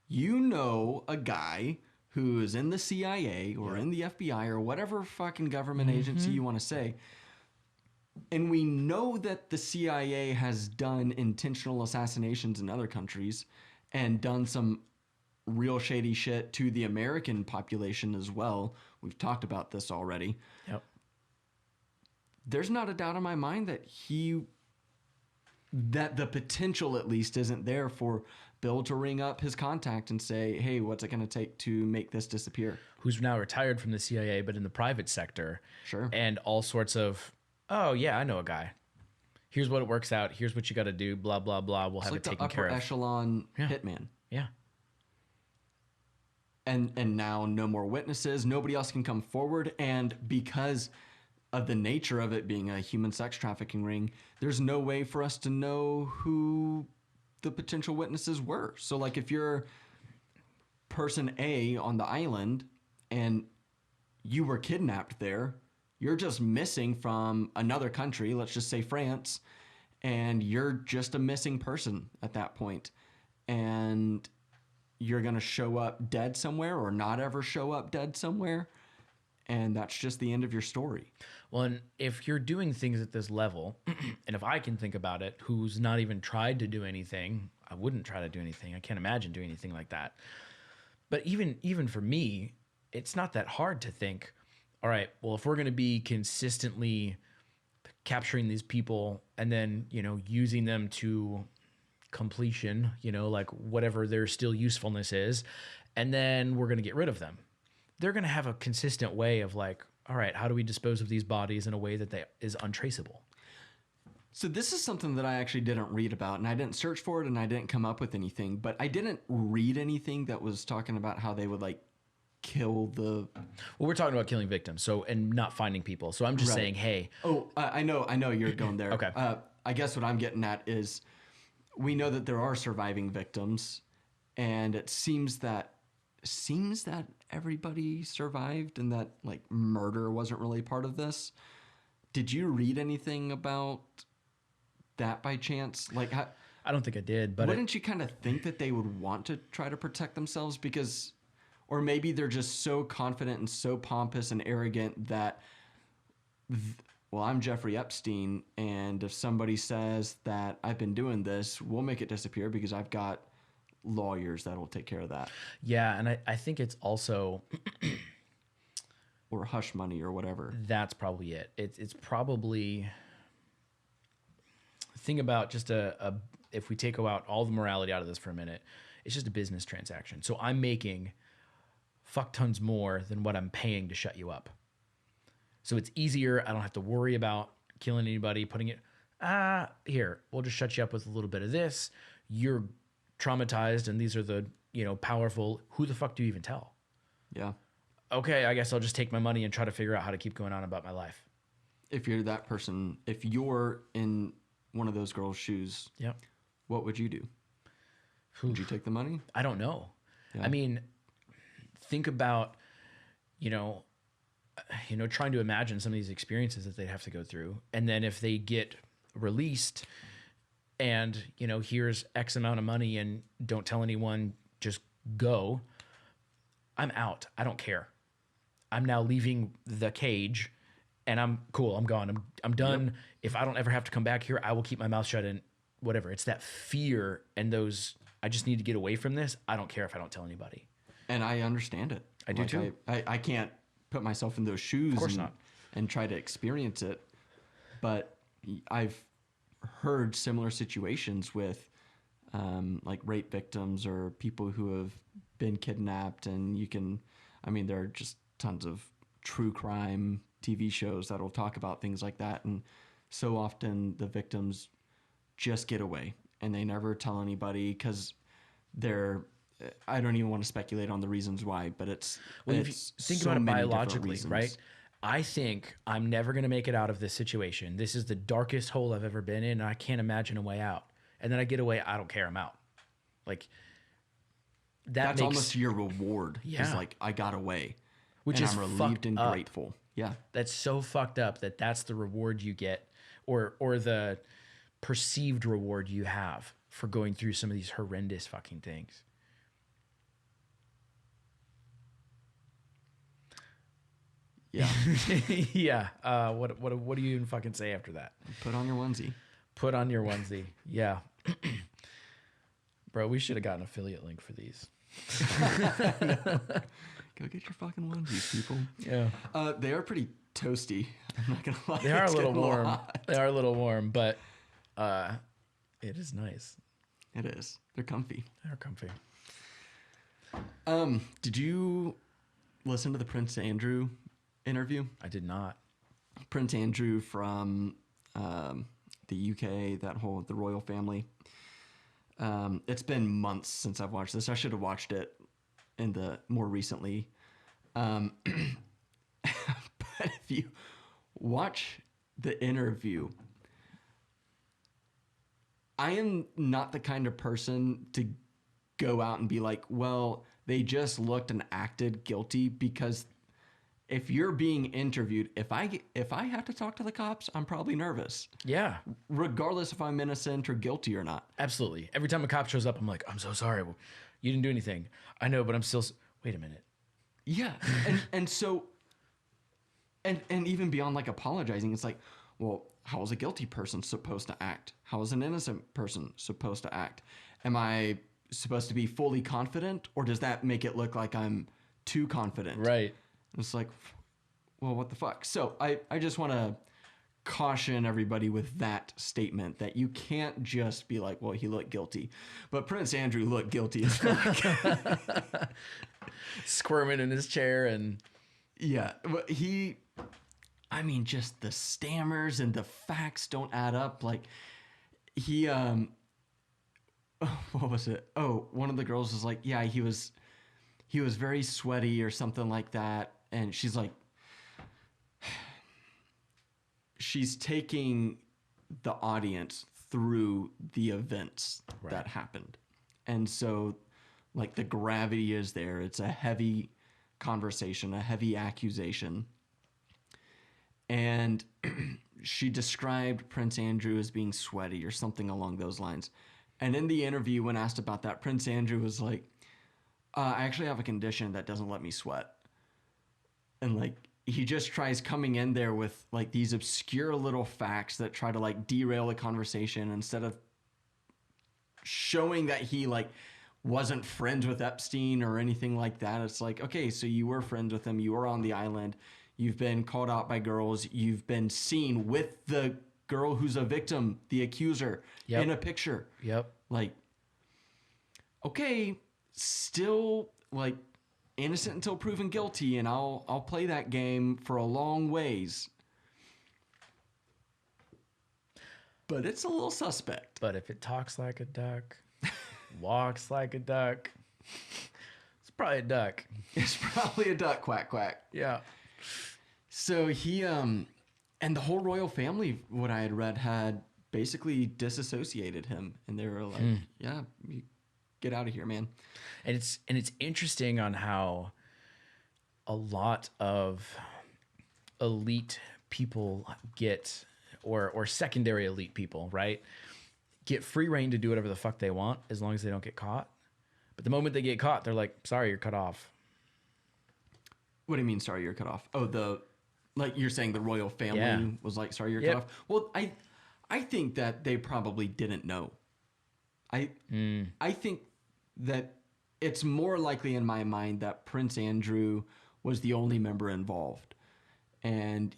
you know a guy who is in the CIA or in the FBI or whatever fucking government agency you want to say. And we know that the CIA has done intentional assassinations in other countries and done some real shady shit to the American population as well. We've talked about this already. Yep. There's not a doubt in my mind that the potential at least isn't there for Bill to ring up his contact and say, hey, what's it going to take to make this disappear? Who's now retired from the CIA, but in the private sector. Sure. And all sorts of, oh, yeah, I know a guy. Here's what it works out. Here's what you got to do. Blah, blah, blah. We'll have it taken care of. Upper echelon hitman. Yeah. And now no more witnesses. Nobody else can come forward. And because of the nature of it being a human sex trafficking ring, there's no way for us to know who the potential witnesses were. So like if you're person A on the island and you were kidnapped there, you're just missing from another country, let's just say France, and you're just a missing person at that point. And you're going to show up dead somewhere or not ever show up dead somewhere. And that's just the end of your story. Well, and if you're doing things at this level, and if I can think about it, who's not even tried to do anything, I wouldn't try to do anything. I can't imagine doing anything like that. But even for me, it's not that hard to think, all right, well, if we're going to be consistently capturing these people and then, using them to completion, like whatever their still usefulness is, and then we're going to get rid of them. They're going to have a consistent way of like, all right, how do we dispose of these bodies in a way that is untraceable? So this is something that I actually didn't read about, and I didn't search for it, and I didn't come up with anything, but I didn't read anything that was talking about how they would like kill the... Well, we're talking about killing victims, and not finding people. So I'm just saying, hey... Oh, I know you're going there. Okay. I guess what I'm getting at is we know that there are surviving victims, and it seems that everybody survived and that like murder wasn't really part of this. Did you read anything about that by chance? Like, I don't think I did, but wouldn't you kind of think that they would want to try to protect themselves because, or maybe they're just so confident and so pompous and arrogant that, well, I'm Jeffrey Epstein, and if somebody says that I've been doing this, we'll make it disappear because I've got lawyers that will take care of that. Yeah, and I think it's also... or hush money or whatever. That's probably it. It's probably... Think about just if we take out all the morality out of this for a minute, it's just a business transaction. So I'm making fuck tons more than what I'm paying to shut you up. So it's easier. I don't have to worry about killing anybody, putting it... here, we'll just shut you up with a little bit of this. You're traumatized, and these are the powerful. Who the fuck do you even tell? Yeah. Okay, I guess I'll just take my money and try to figure out how to keep going on about my life. If you're that person, if you're in one of those girls' shoes, what would you do? Would you take the money? I don't know. Yeah. I mean, think about trying to imagine some of these experiences that they have to go through, and then if they get released and here's X amount of money and don't tell anyone, just go, I'm out. I don't care. I'm now leaving the cage and I'm cool. I'm gone. I'm done. Yep. If I don't ever have to come back here, I will keep my mouth shut and whatever. It's that fear and those, I just need to get away from this. I don't care if I don't tell anybody. And I understand it. I do too. I can't put myself in those shoes of course not. And try to experience it. But I've heard similar situations with like rape victims or people who have been kidnapped, and there are just tons of true crime TV shows that'll talk about things like that. And so often the victims just get away and they never tell anybody because I don't even want to speculate on the reasons why, but it's if you think so about it many different biologically, reasons. right? I think I'm never going to make it out of this situation. This is the darkest hole I've ever been in, and I can't imagine a way out. And then I get away, I don't care, I'm out. Like that's almost your reward. Yeah. Is like, I got away. Which and is I'm relieved fucked and up. grateful. Yeah. That's so fucked up that that's the reward you get, or the perceived reward you have for going through some of these horrendous fucking things. Yeah. Yeah. What do you even fucking say after that? Put on your onesie. Put on your onesie. Yeah. Bro, we should have gotten an affiliate link for these. Go get your fucking onesies, people. Yeah. They are pretty toasty. I'm not gonna lie. They are a It's little getting warm. hot. They are a little warm, but it is nice. It is. They're comfy. They're comfy. Did you listen to the Prince Andrew interview? I did not. Prince Andrew from the UK, the royal family. It's been months since I've watched this. I should have watched it more recently. But if you watch the interview, I am not the kind of person to go out and be like, well, they just looked and acted guilty, because if you're being interviewed, if I have to talk to the cops, I'm probably nervous. Yeah. Regardless if I'm innocent or guilty or not. Absolutely. Every time a cop shows up, I'm like, I'm so sorry. Well, you didn't do anything. I know, but I'm still... Wait a minute. Yeah. and so... And even beyond like apologizing, it's like, well, how is a guilty person supposed to act? How is an innocent person supposed to act? Am I supposed to be fully confident, or does that make it look like I'm too confident? Right. It's like, well, what the fuck? So I just want to caution everybody with that statement, that you can't just be like, well, he looked guilty. But Prince Andrew looked guilty as fuck. Squirming in his chair and... Yeah, but just the stammers and the facts don't add up. Like, what was it? Oh, one of the girls was like, yeah, he was very sweaty or something like that. And she's like, she's taking the audience through the events that happened. And so, like, the gravity is there. It's a heavy conversation, a heavy accusation. And she described Prince Andrew as being sweaty or something along those lines. And in the interview, when asked about that, Prince Andrew was like, I actually have a condition that doesn't let me sweat. And like, he just tries coming in there with like these obscure little facts that try to like derail the conversation, instead of showing that he like wasn't friends with Epstein or anything like that. It's like, okay, so you were friends with him. You were on the island. You've been called out by girls. You've been seen with the girl who's a victim, the accuser, in a picture. Yep. Like, okay, still like innocent until proven guilty, and I'll play that game for a long ways. But it's a little suspect. But if it talks like a duck, walks like a duck, it's probably a duck. It's probably a duck, quack, quack. Yeah. So he, and the whole royal family, what I had read, had basically disassociated him. And they were like, yeah, you get out of here, man. And it's interesting on how a lot of elite people get, or secondary elite people, right, get free reign to do whatever the fuck they want as long as they don't get caught. But the moment they get caught, they're like, sorry, you're cut off. What do you mean, sorry, you're cut off? Oh, like you're saying the royal family was like, sorry, you're cut off? Well, I think that they probably didn't know. I think that it's more likely in my mind that Prince Andrew was the only member involved. And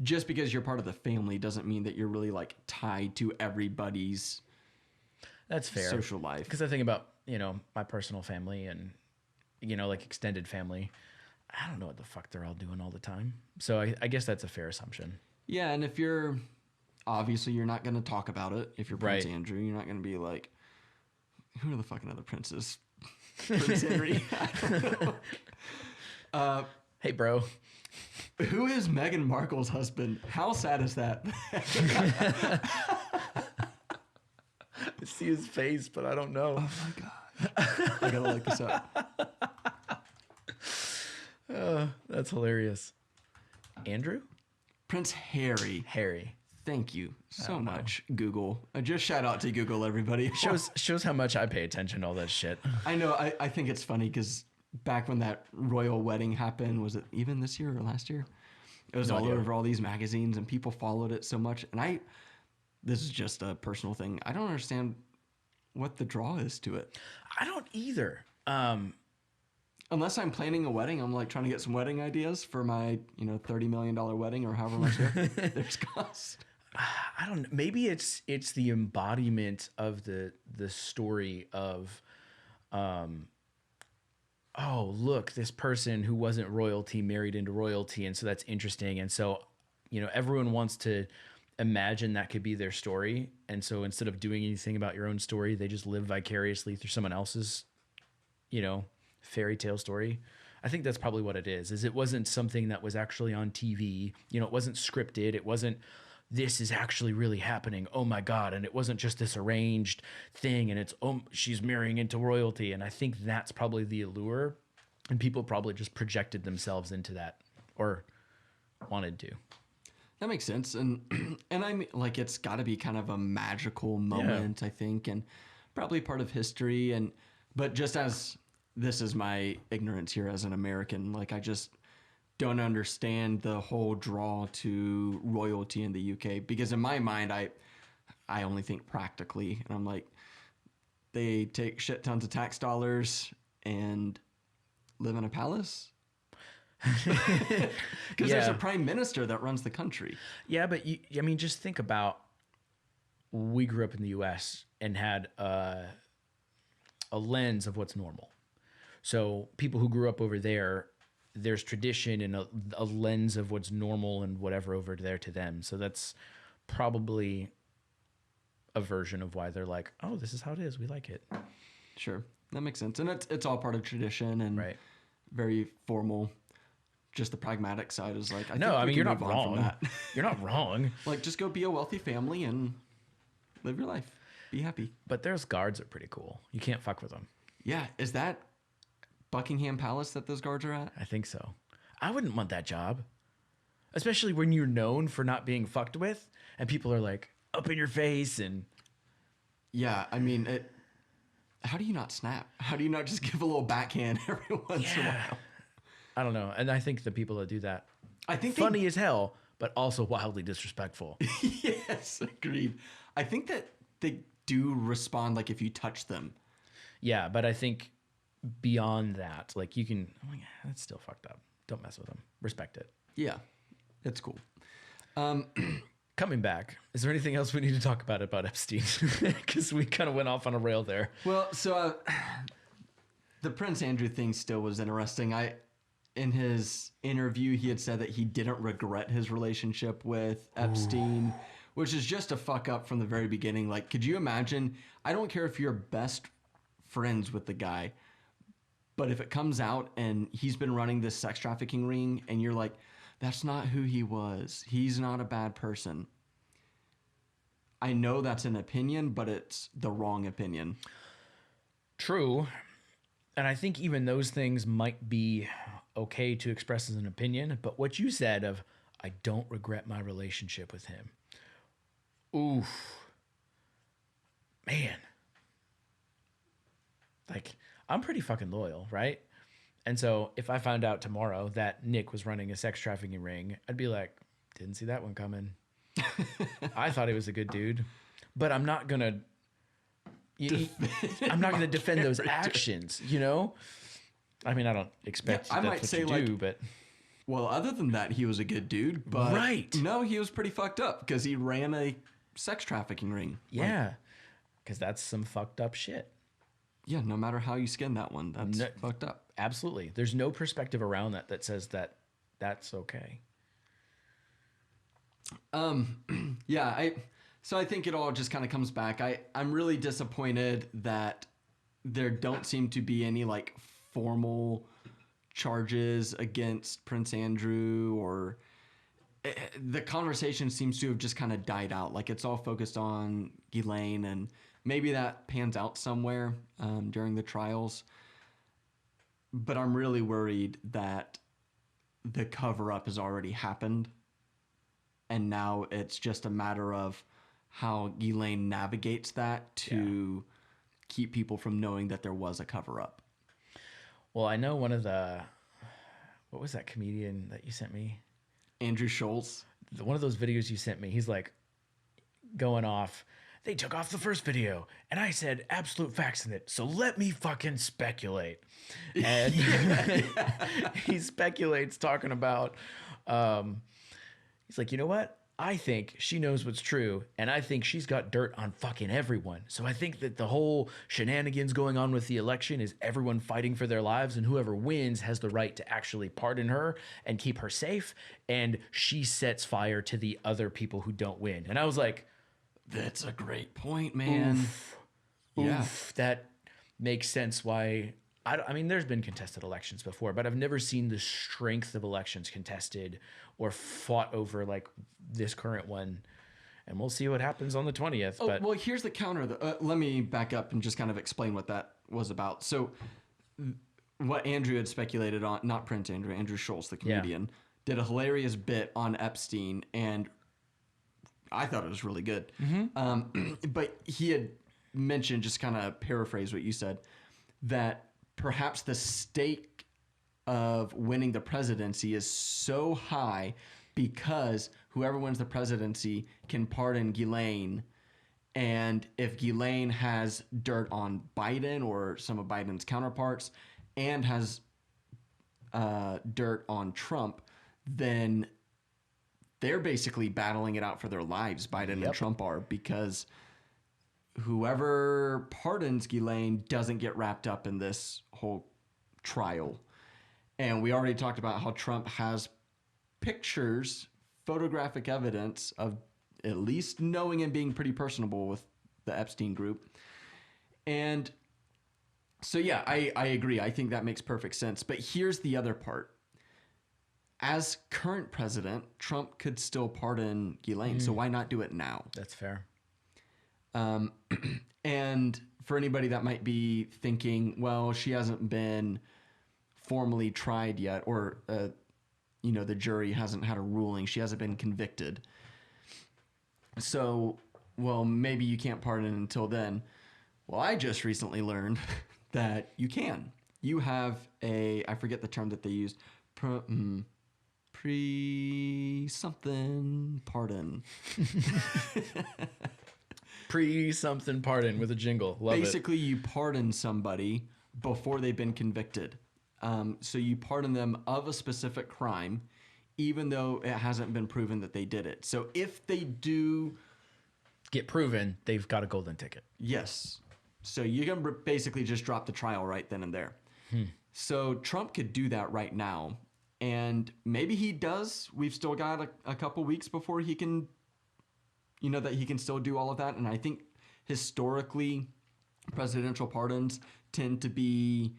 just because you're part of the family doesn't mean that you're really like tied to everybody's That's fair. social life. Because I think about, my personal family and, like extended family. I don't know what the fuck they're all doing all the time. So I guess that's a fair assumption. Yeah, and if you're obviously you're not going to talk about it. If you're Prince Right. Andrew, you're not going to be like, who are the fucking other princes? Prince Henry. I don't know. Hey, bro. Who is Meghan Markle's husband? How sad is that? I see his face, but I don't know. Oh my god! I gotta look this up. That's hilarious. Andrew? Prince Harry. Harry. Thank you so much, Google. Just shout out to Google, everybody. Shows how much I pay attention to all that shit. I know. I think it's funny because back when that royal wedding happened, was it even this year or last year? It was all over all these magazines and people followed it so much. And this is just a personal thing. I don't understand what the draw is to it. I don't either. Unless I'm planning a wedding, I'm like trying to get some wedding ideas for my, $30 million wedding or however much there's cost. I don't know. Maybe it's the embodiment of the story of, oh, look, this person who wasn't royalty married into royalty. And so that's interesting. And so, everyone wants to imagine that could be their story. And so instead of doing anything about your own story, they just live vicariously through someone else's, fairy tale story. I think that's probably what it is it wasn't something that was actually on TV. It wasn't scripted. It wasn't, this is actually really happening. Oh my God. And it wasn't just this arranged thing and it's, oh, she's marrying into royalty. And I think that's probably the allure. And people probably just projected themselves into that or wanted to. That makes sense. And I mean, like, it's got to be kind of a magical moment, I think, and probably part of history. But just as this is my ignorance here as an American, like, I just don't understand the whole draw to royalty in the UK, because in my mind, I only think practically, and I'm like, they take shit tons of tax dollars and live in a palace. Because there's a prime minister that runs the country. Yeah, but just think about, we grew up in the US and had a lens of what's normal. So people who grew up over there, there's tradition and a lens of what's normal and whatever over there to them. So that's probably a version of why they're like, oh, this is how it is. We like it. Sure. That makes sense. And it's all part of tradition and very formal. Just the pragmatic side is like, you're not wrong. You're not wrong. Like, just go be a wealthy family and live your life. Be happy. But those guards are pretty cool. You can't fuck with them. Yeah. Is that Buckingham Palace that those guards are at? I think so. I wouldn't want that job. Especially when you're known for not being fucked with and people are like up in your face and... Yeah, I mean, how do you not snap? How do you not just give a little backhand every once in a while? I don't know. And I think the people that do that, I think funny as hell, but also wildly disrespectful. Yes, agreed. I think that they do respond like if you touch them. Yeah, but I think beyond that, like you can, oh my God, that's still fucked up. Don't mess with them. Respect it. Yeah, it's cool. Coming back, is there anything else we need to talk about Epstein? Because we kind of went off on a rail there. Well, so the Prince Andrew thing still was interesting. In his interview, he had said that he didn't regret his relationship with Epstein, which is just a fuck up from the very beginning. Like, could you imagine? I don't care if you're best friends with the guy, but if it comes out and he's been running this sex trafficking ring and you're like, that's not who he was. He's not a bad person. I know that's an opinion, but it's the wrong opinion. True. And I think even those things might be okay to express as an opinion. But what you said of, I don't regret my relationship with him. Oof. Man. Like, I'm pretty fucking loyal, right? And so if I found out tomorrow that Nick was running a sex trafficking ring, I'd be like, didn't see that one coming. I thought he was a good dude, but I'm not gonna. I'm not gonna defend those actions. I mean, I don't expect that's what you do, but. Well, other than that, he was a good dude, but no, he was pretty fucked up because he ran a sex trafficking ring. Yeah, because that's some fucked up shit. yeah, no matter how you skin that one, that's fucked up. Absolutely. There's no perspective around that says that that's okay. Yeah, so I think it all just kind of comes back. I'm really disappointed that there don't seem to be any like formal charges against Prince Andrew, or the conversation seems to have just kind of died out. Like it's all focused on Ghislane, and maybe that pans out somewhere during the trials. But I'm really worried that the cover up has already happened. And now it's just a matter of how Ghislane navigates that to keep people from knowing that there was a cover up. Well, I know one of what was that comedian that you sent me? Andrew Schultz. One of those videos you sent me, he's like going off. They took off the first video and I said absolute facts in it. So let me fucking speculate. And he speculates talking about, he's like, you know what? I think she knows what's true, and I think she's got dirt on fucking everyone. So I think that the whole shenanigans going on with the election is everyone fighting for their lives, and whoever wins has the right to actually pardon her and keep her safe, and she sets fire to the other people who don't win. And I was like, that's a great point, man. Oof, that makes sense why... I mean, there's been contested elections before, but I've never seen the strength of elections contested or fought over like this current one. And we'll see what happens on the 20th. Oh, well, here's the counter. Let me back up and just kind of explain what that was about. So what Andrew had speculated on, not Prince Andrew, Andrew Schultz, the comedian, did a hilarious bit on Epstein, and I thought it was really good. But he had mentioned, just kind of paraphrase what you said, that perhaps the stake of winning the presidency is so high because whoever wins the presidency can pardon Ghislane. And if Ghislane has dirt on Biden or some of Biden's counterparts and has dirt on Trump, then they're basically battling it out for their lives, Biden and Trump are, because whoever pardons Ghislane doesn't get wrapped up in this whole trial. And we already talked about how Trump has pictures, photographic evidence of at least knowing and being pretty personable with the Epstein group. And so, yeah, I agree. I think that makes perfect sense. But here's the other part. As current president, Trump could still pardon Ghislane. So why not do it now? That's fair. And for anybody that might be thinking, well, she hasn't been formally tried yet, or, the jury hasn't had a ruling. She hasn't been convicted. So, well, maybe you can't pardon until then. Well, I just recently learned that you can. You have I forget the term that they used, pre-something pardon. Pre-something pardon with a jingle. Love Basically, you pardon somebody before they've been convicted. So you pardon them of a specific crime, even though it hasn't been proven that they did it. So if they do get proven, they've got a golden ticket. Yes. So you can basically just drop the trial right then and there. So Trump could do that right now. And maybe he does. We've still got a couple weeks before he can, that he can still do all of that. And I think historically, presidential pardons tend to be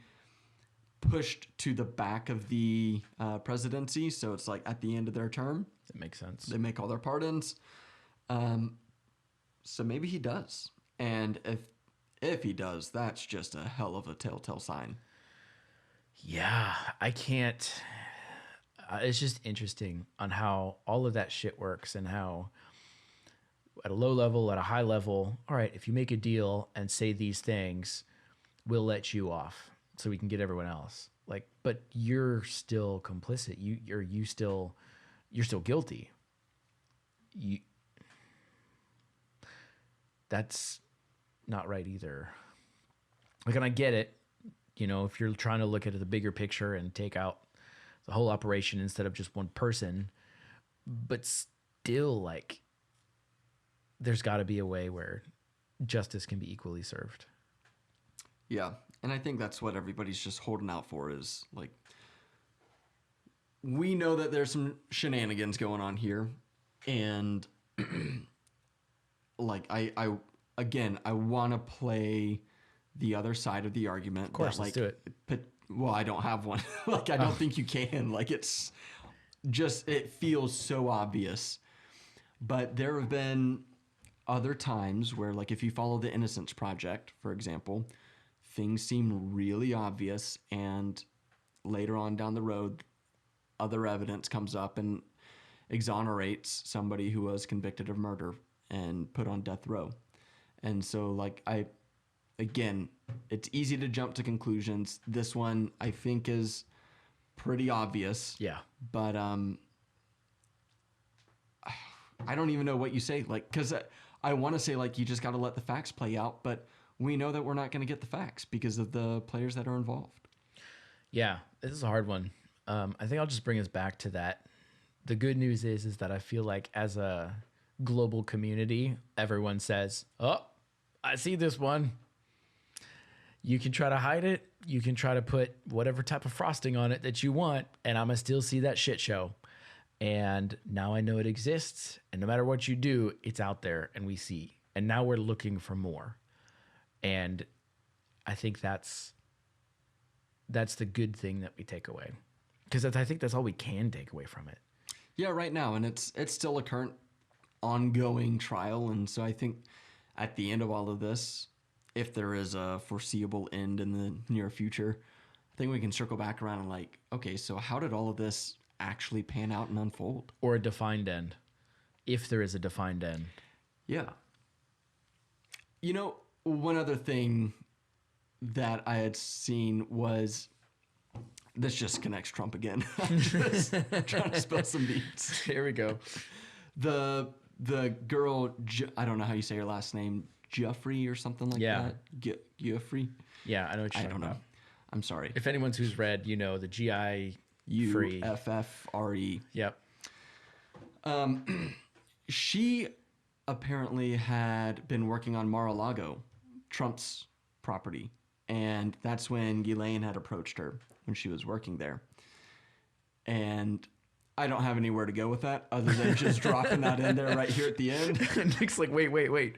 pushed to the back of the presidency. So it's like at the end of their term. That makes sense. They make all their pardons. So maybe he does. And if he does, that's just a hell of a telltale sign. Yeah, I can't. It's just interesting on how all of that shit works, and how at a low level, at a high level, all right, if you make a deal and say these things, we'll let you off so we can get everyone else. Like, but you're still complicit. You're still guilty. That's not right either. Like, and I get it. If you're trying to look at the bigger picture and take out the whole operation instead of just one person, but still, like, there's got to be a way where justice can be equally served. Yeah. And I think that's what everybody's just holding out for is like, we know that there's some shenanigans going on here. And like, again, I want to play the other side of the argument. Of course, let's do it. Well, I don't have one. Like, I don't think you can. Like, it's just, it feels so obvious. But there have been other times where, like, if you follow the Innocence Project, for example, things seem really obvious, and later on down the road, other evidence comes up and exonerates somebody who was convicted of murder and put on death row. And so, like, again, it's easy to jump to conclusions. This one, I think, is pretty obvious. Yeah. But I don't even know what you say. Like, because I want to say, like, you just got to let the facts play out. But we know that we're not going to get the facts because of the players that are involved. Yeah, this is a hard one. I think I'll just bring us back to that. The good news is that I feel like as a global community, everyone says, oh, I see this one. You can try to hide it. You can try to put whatever type of frosting on it that you want, and I'm going to still see that shit show. And now I know it exists, and no matter what you do, it's out there, and we see. And now we're looking for more. And I think that's the good thing that we take away. Because I think that's all we can take away from it. Yeah, right now. And it's still a current ongoing trial. And so I think at the end of all of this, if there is a foreseeable end in the near future, I think we can circle back around and like, okay, so how did all of this actually pan out and unfold? Or a defined end, if there is a defined end. Yeah. You know, one other thing that I had seen was, this just connects Trump again. I'm just trying to spill some beans. Here we go. The girl, I don't know how you say her last name, Jeffrey or something like that. Jeffrey. Yeah, I know what you're talking about. I'm sorry. If anyone's who's read, you know the Ufffre. Yep. She apparently had been working on Mar-a-Lago, Trump's property, and that's when Ghislane had approached her when she was working there. And I don't have anywhere to go with that other than just dropping that in there right here at the end. And Nick's like, wait.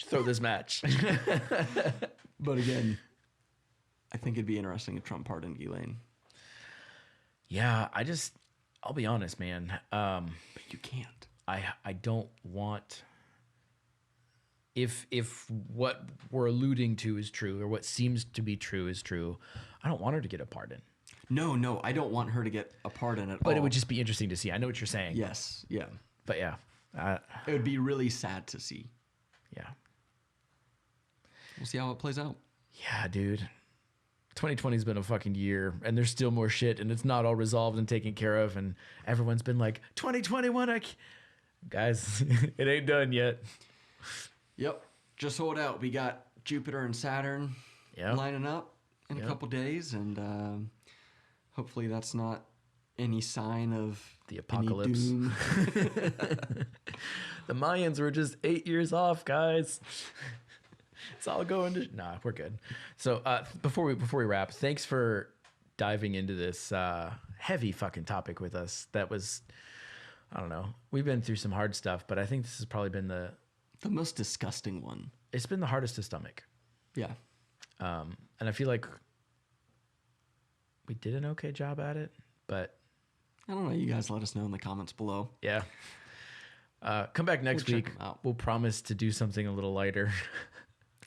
Throw this match. But again, I think it'd be interesting if Trump pardoned Ghislane. Yeah, I'll be honest, man. But you can't. I don't want, if what we're alluding to is true, or what seems to be true is true, I don't want her to get a pardon. No, I don't want her to get a pardon at all. But it would just be interesting to see. I know what you're saying. Yes, yeah. But yeah. It would be really sad to see. Yeah. We'll see how it plays out. Yeah, dude. 2020 has been a fucking year, and there's still more shit, and it's not all resolved and taken care of, and everyone's been like, 2021, guys, it ain't done yet. Yep. Just hold out. We got Jupiter and Saturn lining up in a couple days, and hopefully that's not any sign of the apocalypse. Doom. The Mayans were just 8 years off, guys. It's all going to... Nah, we're good. So before we wrap, thanks for diving into this heavy fucking topic with us. That was, I don't know. We've been through some hard stuff, but I think this has probably been the most disgusting one. It's been the hardest to stomach. Yeah. And I feel like we did an okay job at it, but... I don't know. You guys let us know in the comments below. Yeah. Come back next week. We'll promise to do something a little lighter.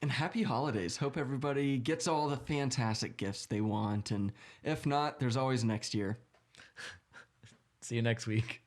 And happy holidays. Hope everybody gets all the fantastic gifts they want. And if not, there's always next year. See you next week.